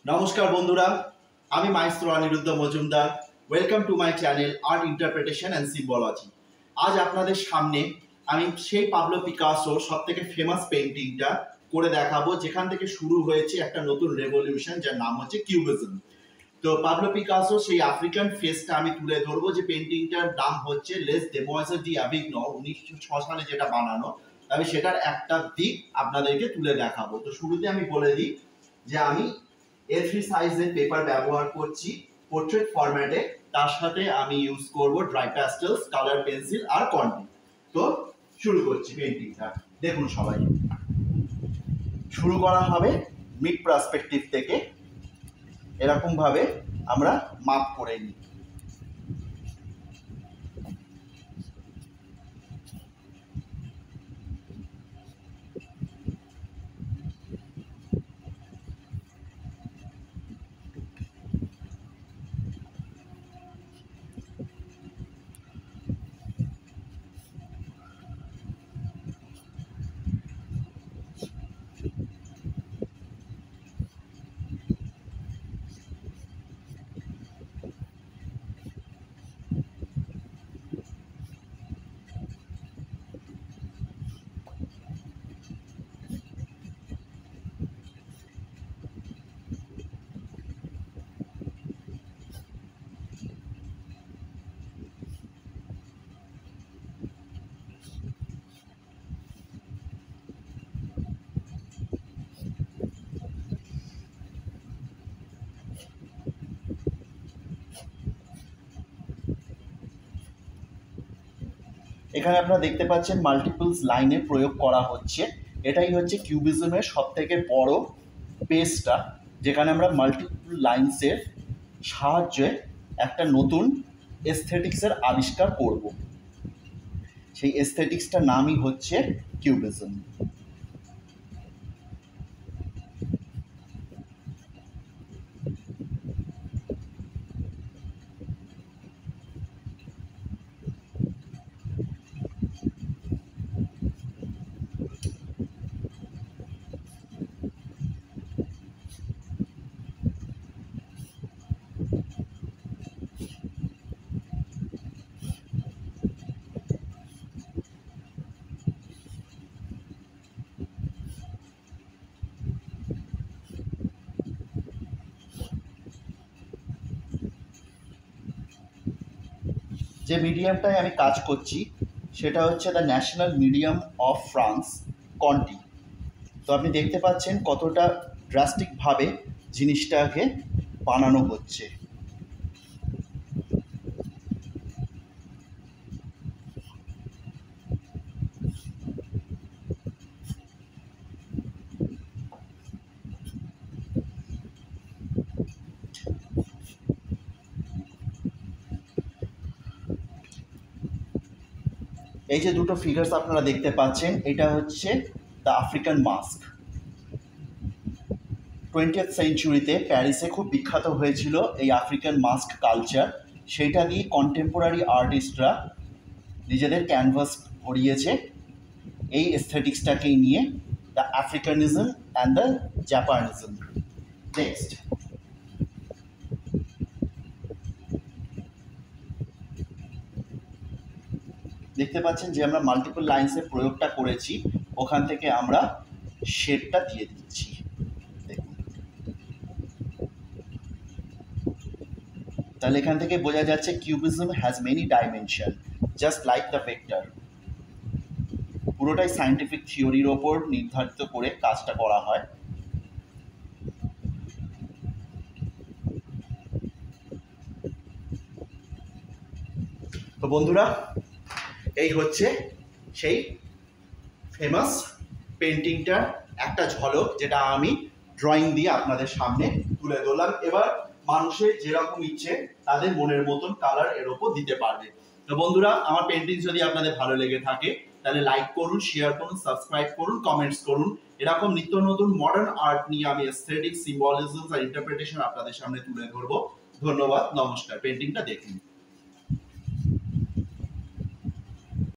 নমস্কার বন্ধুরা, আমি maestro Aniruddha Majumdar. Welcome to my channel art interpretation and symbology. আজ আপনাদের সামনে আমি সেই পাবলো পিকাসোর সব থেকে ফেমাস পেন্টিংটা করে দেখাবো, যেখান থেকে শুরু হয়েছে একটা নতুন রেভলিউশন, যার নাম হচ্ছে কিউবিজম। তো পাবলো পিকাসো সেই আফ্রিকান ফেসটা আমি তুলে ধরবো, যে পেন্টিংটার নাম হচ্ছে লেস ডেমোয়েজার ডি অ্যাভিগনো, 1906 সালে যেটা বানানো। আমি সেটার একটা দিক আপনাদেরকে তুলে দেখাবো। তো শুরুতে আমি বলে দিই যে আমি A3 সাইজের পেপার ব্যবহার করছি পোর্ট্রেট ফরম্যাটে। তার সাথে আমি ইউজ করব ড্রাই প্যাস্টেলস, কালার পেন্সিল আর কন্টি। তো শুরু করছি পেন্টিংটা। দেখুন সবাই, শুরু করা হবে মিড পার্সপেক্টিভ থেকে। এরকম ভাবে আমরা মাপ করে নিই। এখানে আপনারা দেখতে পাচ্ছেন মাল্টিপলস লাইনের প্রয়োগ করা হচ্ছে। এটাই হচ্ছে কিউবিজমের সব থেকে বড় পেজটা, যেখানে আমরা মাল্টিপল লাইন্সের সাহায্যে একটা নতুন এস্থেটিক্সের আবিষ্কার করব। সেই এস্থেটিক্সটার নামই হচ্ছে কিউবিজম। যে মিডিয়ামটায় আমি কাজ করছি সেটা হচ্ছে the national medium of France, কন্টি। তো আপনি দেখতে পাচ্ছেন কতটা ড্রাস্টিকভাবে জিনিসটাকে বানানো হচ্ছে। এই যে দুটো ফিগার্স আপনারা দেখতে পাচ্ছেন, এটা হচ্ছে দ্য আফ্রিকান মাস্ক। 20th সেঞ্চুরিতে প্যারিসে খুব বিখ্যাত হয়েছিল এই আফ্রিকান মাস্ক কালচার। সেইটা দিয়ে কন্টেম্পোরারি আর্টিস্টরা নিজেদের ক্যানভাস ভরিয়েছে এই এস্থেটিক্সটাকেই নিয়ে, দ্য আফ্রিকানিজম অ্যান্ড দ্য জাপানিজম। নেক্সট, দেখতে পাচ্ছেন যে আমরা মাল্টিপল লাইন্সের প্রয়োগটা করেছি, ওখান থেকে আমরা শেডটা দিয়ে দিচ্ছি। দেখুন, তাহলে এখান থেকে বোঝা যাচ্ছে cubism has many dimension just like the vector. পুরোটাই সায়েন্টিফিক থিওরির ওপর নির্ধারিত করে কাজটা করা হয়। তো বন্ধুরা, এই হচ্ছে সেই ফেমাস পেন্টিংটার একটা ঝলক, যেটা আমি ড্রয়িং দিয়ে আপনাদের সামনে তুলে ধরলাম। এবার মানুষের যেরকম ইচ্ছে তাদের মনের মতন কালার এর ওপর দিতে পারবে। তো বন্ধুরা, আমার পেন্টিং যদি আপনাদের ভালো লেগে থাকে তাহলে লাইক করুন, শেয়ার করুন, সাবস্ক্রাইব করুন, কমেন্টস করুন। এরকম নিত্য নতুন মডার্ন আর্ট নিয়ে আমি এস্থেটিক্স, সিম্বলিজম আর ইন্টারপ্রিটেশন আপনাদের সামনে তুলে ধরবো। ধন্যবাদ, নমস্কার। পেন্টিংটা দেখুন।